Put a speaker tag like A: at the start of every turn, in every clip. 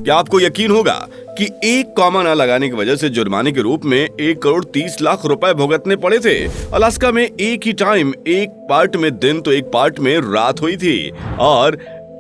A: क्या आपको यकीन होगा कि एक कॉमा न लगाने की वजह से जुर्माने के रूप में 1,30,00,000 रुपए भुगतने पड़े थे। अलास्का में एक ही टाइम, एक पार्ट में दिन तो एक पार्ट में रात हुई थी। और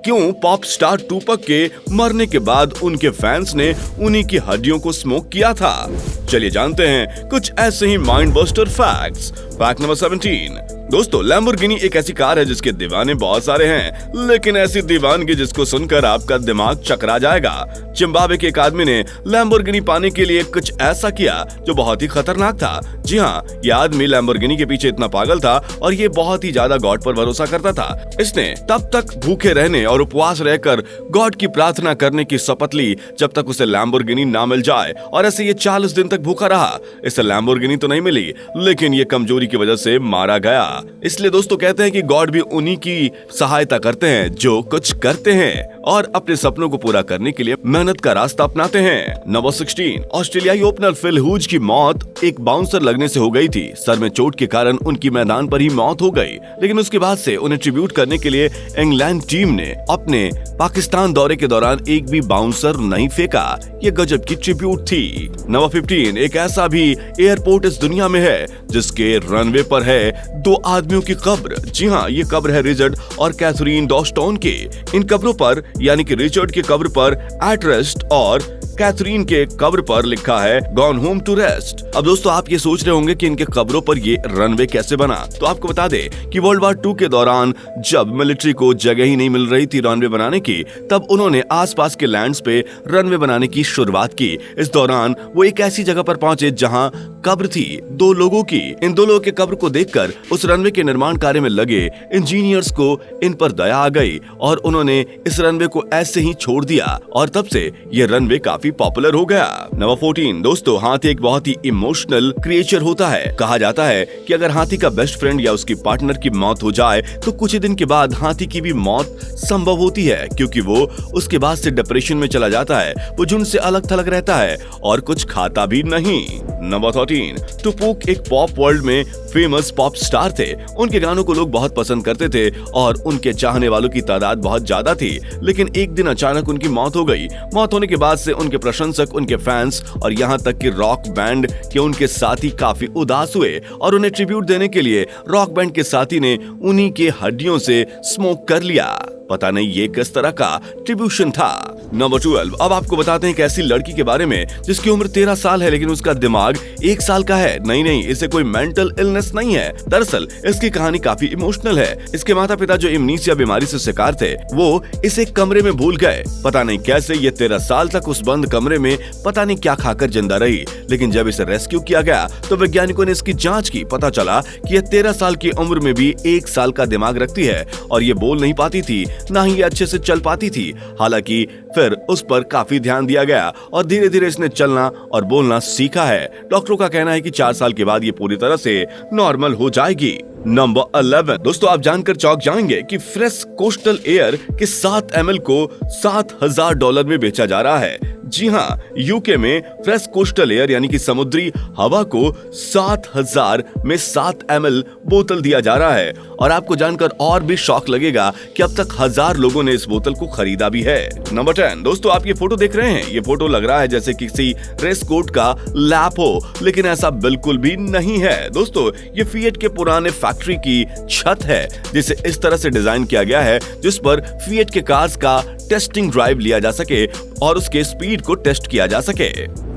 A: क्यों पॉप स्टार टूपक के मरने के बाद उनके फैंस ने उन्हीं की हड्डियों को स्मोक किया था? चलिए जानते हैं कुछ ऐसे ही mind buster facts. Fact number 17। दोस्तों, लैम्बोर्गिनी एक ऐसी कार है जिसके दीवाने बहुत सारे हैं, लेकिन ऐसी दीवानगी जिसको सुनकर आपका दिमाग चकरा जाएगा। जिम्बाब्वे के एक आदमी ने लैम्बोर्गिनी पाने के लिए कुछ ऐसा किया जो बहुत ही खतरनाक था। जी हाँ, ये आदमी लैम्बोर्गिनी के पीछे इतना पागल था और ये बहुत ही ज्यादा गॉड पर भरोसा करता था। इसने तब तक भूखे रहने और उपवास रहकर गॉड की प्रार्थना करने की शपथ ली जब तक उसे लैम्बोर्गिनी ना मिल जाए, और ऐसे ये 40 दिन तक भूखा रहा। इसे लैम्बोर्गिनी तो नहीं मिली, लेकिन ये कमजोरी की वजह से मारा गया। इसलिए दोस्तों कहते हैं कि गॉड भी उन्हीं की सहायता करते हैं जो कुछ करते हैं और अपने सपनों को पूरा करने के लिए मेहनत का रास्ता अपनाते हैं। नंबर 16। ऑस्ट्रेलियाई ओपनर फिल ह्यूज की मौत एक बाउंसर लगने से हो गई थी। सर में चोट के कारण उनकी मैदान पर ही मौत हो गई, लेकिन उसके बाद से उन्हें ट्रिब्यूट करने के लिए इंग्लैंड टीम ने अपने पाकिस्तान दौरे के दौरान एक भी बाउंसर नहीं फेंका। ये गजब की ट्रिब्यूट थी। नंबर 15। एक ऐसा भी एयरपोर्ट इस दुनिया में है जिसके रनवे पर है 2 आदमियों की कब्र। जी हाँ, ये कब्र है रिचर्ड और कैथरीन डॉस्टन के। इन कब्रों पर यानी कि रिचर्ड के कब्र पर एट रेस्ट और कैथरीन के कब्र पर लिखा है गॉन होम टू रेस्ट। अब दोस्तों आप ये सोच रहे होंगे कि इनके कब्रों पर ये रनवे कैसे बना, तो आपको बता दें कि वर्ल्ड वार 2 के दौरान जब मिलिट्री को जगह ही नहीं मिल रही थी रनवे बनाने की, तब उन्होंने आसपास के लैंड्स पे रनवे बनाने की शुरुआत की। इस दौरान वो एक ऐसी जगह पर पहुंचे जहां कब्र थी 2 लोगों की। इन 2 लोगों के कब्र को देखकर उस रनवे के निर्माण कार्य में लगे इंजीनियर्स को इन पर दया आ गई और उन्होंने इस रनवे को ऐसे ही छोड़ दिया और तब से ये रनवे काफी पॉपुलर हो गया। नंबर 14। दोस्तों, हाथी एक बहुत ही इमोशनल क्रिएचर होता है। कहा जाता है कि अगर हाथी का बेस्ट फ्रेंड या उसकी पार्टनर की मौत हो जाए तो कुछ ही दिन के बाद हाथी की भी मौत संभव होती है, क्योंकि वो उसके बाद से डिप्रेशन में चला जाता है। वो झुंड से अलग थलग रहता है और कुछ खाता भी नहीं। नंबर 13। टुपुक एक पॉप वर्ल्ड में फेमस पॉप स्टार थे। उनके गानों को लोग बहुत पसंद करते थे और उनके चाहने वालों की तादाद बहुत ज्यादा थी, लेकिन एक दिन अचानक उनकी मौत हो गई। मौत होने के बाद से उनके प्रशंसक, उनके फैंस और यहाँ तक कि रॉक बैंड के उनके साथी काफी उदास हुए और उन्हें ट्रिब्यूट देने के लिए रॉक बैंड के साथी ने उन्हीं के हड्डियों से स्मोक कर लिया। पता नहीं ये किस तरह का ट्रिब्यूशन था। नंबर 12। अब आपको बताते हैं एक ऐसी लड़की के बारे में जिसकी उम्र 13 साल है, लेकिन उसका दिमाग 1 साल का है। नहीं, इसे कोई मेंटल इलनेस नहीं है। दरअसल इसकी कहानी काफी इमोशनल है। इसके माता पिता जो एमनीसिया बीमारी से शिकार थे, वो इसे कमरे में भूल गए। पता नहीं कैसे ये 13 साल तक उस बंद कमरे में पता नहीं क्या खाकर जिंदा रही, लेकिन जब इसे रेस्क्यू किया गया तो वैज्ञानिकों ने इसकी जांच की। पता चला कि यह 13 साल की उम्र में भी 1 साल का दिमाग रखती है और ये बोल नहीं पाती थी, ना ही ये अच्छे से चल पाती थी। हालांकि फिर उस पर काफी ध्यान दिया गया और धीरे धीरे इसने चलना और बोलना सीखा है। डॉक्टरों का कहना है कि 4 साल के बाद ये पूरी तरह से नॉर्मल हो जाएगी। नंबर 11। दोस्तों आप जानकर चौंक जाएंगे कि फ्रेश कोस्टल एयर के 7 ml को $7,000 में बेचा जा रहा है। जी हाँ, यूके में फ्रेश कोस्टल एयर यानी कि समुद्री हवा को 7,000 में 7 ml बोतल दिया जा रहा है। और आपको जानकर और भी शॉक लगेगा कि अब तक 1000 लोगों ने इस बोतल को खरीदा भी है। नंबर 10। दोस्तों आप ये फोटो देख रहे हैं, ये फोटो लग रहा है जैसे किसी रेस कोट का लैप हो, लेकिन ऐसा बिल्कुल भी नहीं है। दोस्तों ये फिएट के पुराने फैक्ट्री की छत है, जिसे इस तरह से डिजाइन किया गया है जिस पर फिएट के कार्स का टेस्टिंग ड्राइव लिया जा सके और उसके स्पीड को टेस्ट किया जा सके।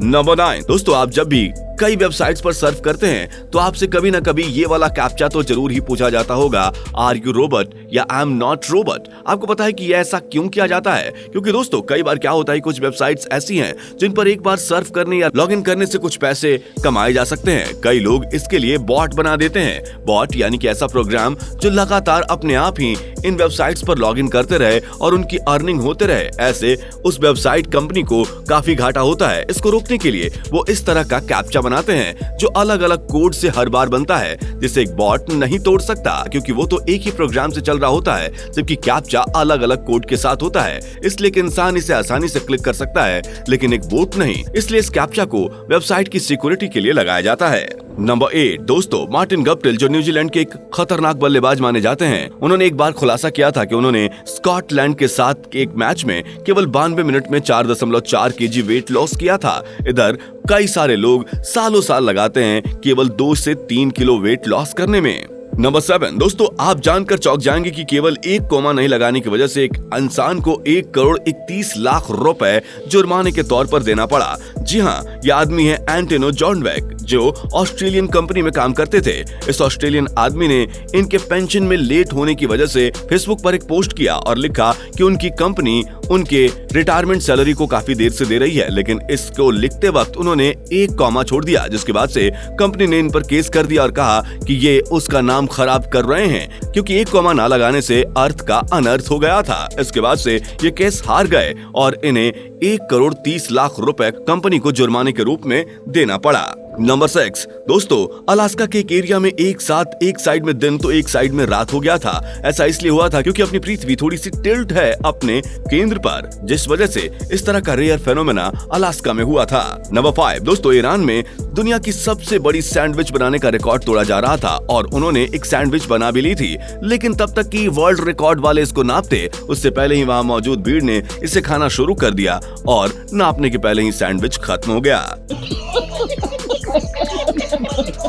A: नंबर 9। दोस्तों आप जब भी कई वेबसाइट्स पर सर्फ करते हैं तो आपसे कभी ना कभी ये वाला कैप्चा तो जरूर ही पूछा जाता होगा, आर यू रोबोट या आई एम नॉट रोबोट। आपको पता है कि ये ऐसा क्यों किया जाता है? क्योंकि दोस्तों कई बार क्या होता है, कुछ वेबसाइट्स ऐसी हैं जिन पर एक बार सर्फ करने या लॉगिन करने से कुछ पैसे कमाए जा सकते हैं। कई लोग इसके लिए बॉट बना देते हैं। बॉट यानी कि ऐसा प्रोग्राम जो लगातार अपने आप ही इन वेबसाइट्स पर लॉगिन करते रहे और उनकी अर्निंग होते रहे। ऐसे उस वेबसाइट कंपनी को काफी घाटा होता है। इसको रोकने के लिए वो इस तरह का कैप्चा बनाते हैं जो अलग अलग कोड से हर बार बनता है, जिसे एक बॉट नहीं तोड़ सकता, क्योंकि वो तो एक ही प्रोग्राम से चल रहा होता है, जबकि कैप्चा अलग अलग कोड के साथ होता है। इसलिए एक इंसान इसे आसानी से क्लिक कर सकता है, लेकिन एक बॉट नहीं। इसलिए इस कैप्चा को वेबसाइट की सिक्योरिटी के लिए लगाया जाता है। नंबर 8 दोस्तों, मार्टिन गप्टिल जो न्यूजीलैंड के एक खतरनाक बल्लेबाज माने जाते हैं, उन्होंने एक बार खुलासा किया था कि उन्होंने स्कॉटलैंड के साथ एक मैच में केवल 92 मिनट में 4.4 केजी वेट लॉस किया था। इधर कई सारे लोग सालों साल लगाते हैं केवल 2 से 3 किलो वेट लॉस करने में। नंबर 7 दोस्तों, आप जानकर चौंक जाएंगे कि केवल एक कॉमा नहीं लगाने की वजह से एक इंसान को 1 करोड़ 31 लाख रुपए जुर्माने के तौर पर देना पड़ा। जी हाँ, यह आदमी है एंटोनी जॉर्डबैक, जो ऑस्ट्रेलियन कंपनी में काम करते थे। इस ऑस्ट्रेलियन आदमी ने इनके पेंशन में लेट होने की वजह से फेसबुक पर एक पोस्ट किया और लिखा कि उनकी कंपनी उनके रिटायरमेंट सैलरी को काफी देर से दे रही है, लेकिन इसको लिखते वक्त उन्होंने एक कॉमा छोड़ दिया, जिसके बाद से कंपनी ने इन पर केस कर दिया और कहा कि ये उसका नाम खराब कर रहे हैं, क्योंकि एक कॉमा ना लगाने से अर्थ का अनर्थ हो गया था। इसके बाद से ये केस हार गए और इन्हें 1 करोड़ 30 लाख रुपए कंपनी को जुर्माने के रूप में देना पड़ा। नंबर 6 दोस्तों, अलास्का के एक एरिया में एक साथ एक साइड में दिन तो एक साइड में रात हो गया था। ऐसा इसलिए हुआ था क्योंकि अपनी पृथ्वी थोड़ी सी टिल्ट है अपने केंद्र पर, जिस वजह से इस तरह का रेयर फेनोमेना अलास्का में हुआ था। नंबर 5 दोस्तों, ईरान में दुनिया की सबसे बड़ी सैंडविच बनाने का रिकॉर्ड तोड़ा जा रहा था और उन्होंने एक सैंडविच बना भी ली थी, लेकिन तब तक कि वर्ल्ड रिकॉर्ड वाले इसको नापते उससे पहले ही वहां मौजूद भीड़ ने इसे खाना शुरू कर दिया और नापने के पहले ही सैंडविच खत्म हो गया।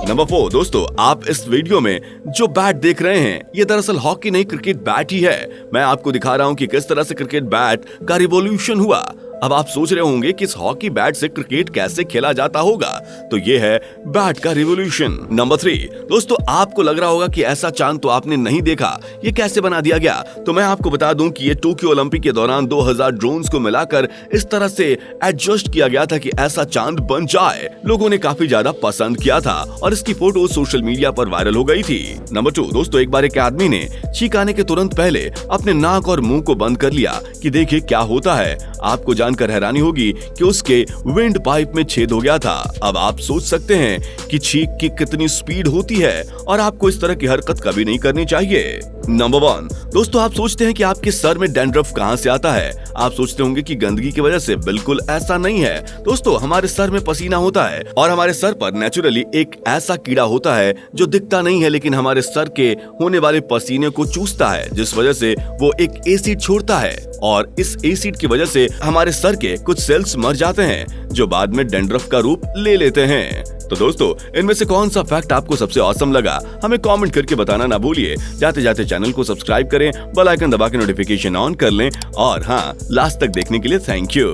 A: नंबर 4 दोस्तों, आप इस वीडियो में जो बैट देख रहे हैं ये दरअसल हॉकी नहीं क्रिकेट बैट ही है। मैं आपको दिखा रहा हूँ कि किस तरह से क्रिकेट बैट का रिवॉल्यूशन हुआ। अब आप सोच रहे होंगे कि इस हॉकी बैट से क्रिकेट कैसे खेला जाता होगा, तो ये है बैट का रिवॉल्यूशन। नंबर 3 दोस्तों, आपको लग रहा होगा कि ऐसा चांद तो आपने नहीं देखा, ये कैसे बना दिया गया? तो मैं आपको बता दूं कि ये टोक्यो ओलंपिक के दौरान 2000 ड्रोन्स को मिलाकर इस तरह से एडजस्ट किया गया था कि ऐसा चांद बन जाए। लोगों ने काफी ज्यादा पसंद किया था और इसकी फोटो सोशल मीडिया पर वायरल हो गई थी। नंबर 2 दोस्तों, एक बार एक आदमी ने छींक आने के तुरंत पहले अपने नाक और मुंह को बंद कर लिया कि देखिए क्या होता है। आपको जानकर हैरानी होगी कि उसके विंड पाइप में छेद हो गया था। अब आप सोच सकते हैं कि छींक की कितनी स्पीड होती है और आपको इस तरह की हरकत कभी नहीं करनी चाहिए। नंबर 1 दोस्तों, आप सोचते हैं कि आपके सर में डैंड्रफ कहां से आता है? आप सोचते होंगे कि गंदगी की वजह से। बिल्कुल ऐसा नहीं है दोस्तों, हमारे सर में पसीना होता है और हमारे सर पर नेचुरली एक ऐसा कीड़ा होता है जो दिखता नहीं है लेकिन हमारे सर के होने वाले पसीने को चूसता है, जिस वजह से वो एक एसिड छोड़ता है और इस एसिड की वजह से हमारे सर के कुछ सेल्स मर जाते हैं जो बाद में डैंड्रफ का रूप ले लेते हैं। तो दोस्तों, इनमें से कौन सा फैक्ट आपको सबसे ऑसम लगा हमें कमेंट करके बताना ना भूलिए। जाते जाते चैनल को सब्सक्राइब करें, बेल आइकन दबा के नोटिफिकेशन ऑन कर लें और हाँ, लास्ट तक देखने के लिए थैंक यू।